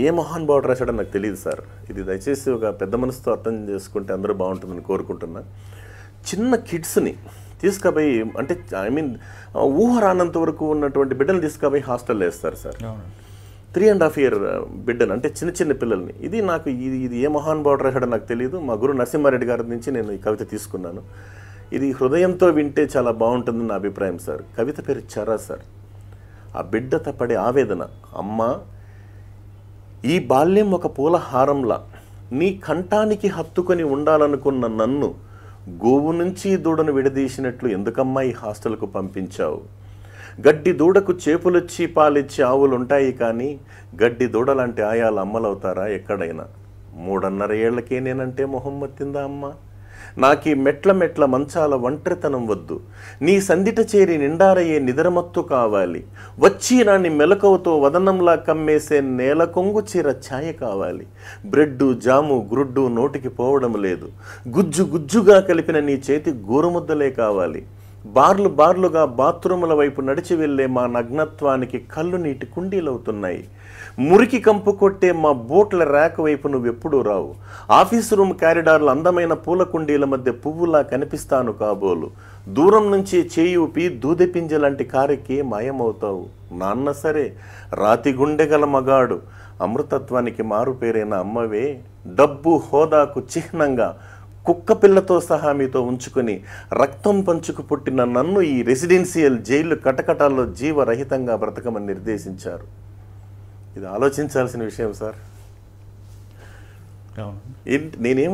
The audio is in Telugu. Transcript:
ఏ మహానుభావుడు రాశాడో నాకు తెలియదు సార్. ఇది దయచేసి ఒక పెద్ద మనసుతో అర్థం చేసుకుంటే అందరూ బాగుంటుందని కోరుకుంటున్నా. చిన్న కిడ్స్ని తీసుకుపోయి, అంటే ఐ మీన్ ఊహ రానంత వరకు ఉన్నటువంటి బిడ్డలు తీసుకుపోయి హాస్టల్లో వేస్తారు సార్. 3.5 year బిడ్డను, అంటే చిన్న చిన్న పిల్లల్ని. ఇది నాకు ఇది ఏ మహానుభావుడు రాశాడో నాకు తెలియదు. మా గురు నరసింహారెడ్డి గారి నుంచి నేను ఈ కవిత తీసుకున్నాను. ఇది హృదయంతో వింటే చాలా బాగుంటుందని నా అభిప్రాయం సార్. కవిత పేరు చరా సార్. ఆ బిడ్డ పడే ఆవేదన, అమ్మ ఈ బాల్యం ఒక పూల హారంలా నీ కంఠానికి హత్తుకొని ఉండాలనుకున్న నన్ను గోవు నుంచి దూడను విడదీసినట్లు ఎందుకమ్మా ఈ హాస్టల్కు పంపించావు? గడ్డి దూడకు చేపులొచ్చి పాలిచ్చి ఆవులుంటాయి, కానీ గడ్డి దూడలాంటి ఆయాలు అమ్మలవుతారా ఎక్కడైనా? 3.5 ఏళ్లకే నేనంటే మొహం మత్తిందా అమ్మ? నాకీ మెట్ల మంచాల ఒంటరితనం వద్దు, నీ సందిట చేరి నిండారయ్యే నిద్రమత్తు కావాలి. వచ్చి నాన్ని మెలకువతో వదనంలా కమ్మేసే నేల కొంగు చీర ఛాయ కావాలి. బ్రెడ్డు జాము గ్రుడ్డు నోటికి పోవడం లేదు, గుజ్జు గుజ్జుగా కలిపిన నీ చేతి గోరుముద్దలే కావాలి. బార్లుగా బాత్రూముల వైపు నడిచి వెళ్లే మా నగ్నత్వానికి కళ్ళు నీటి కుండీలవుతున్నాయి. మురికి కంపు కొట్టే మా బోట్ల ర్యాక్ వైపు నువ్వెప్పుడూ రావు. ఆఫీసు రూమ్ కారిడార్లు అందమైన పూల కుండీల మధ్య పువ్వులా కనిపిస్తాను కాబోలు. దూరం నుంచి చేయూపి దూదెపింజలాంటి కారెక్కి మాయమవుతావు. నాన్న సరే రాతి గుండెగల మగాడు, అమృతత్వానికి మారుపేరైన అమ్మవే. డబ్బు హోదాకు చిహ్నంగా కుక్క పిల్లతో సహా మీతో ఉంచుకొని రక్తం పంచుకు పుట్టిన నన్ను ఈ రెసిడెన్షియల్ జైలు కటకటాల్లో జీవరహితంగా బ్రతకమని నిర్దేశించారు. ఇది ఆలోచించాల్సిన విషయం సార్. నేనేం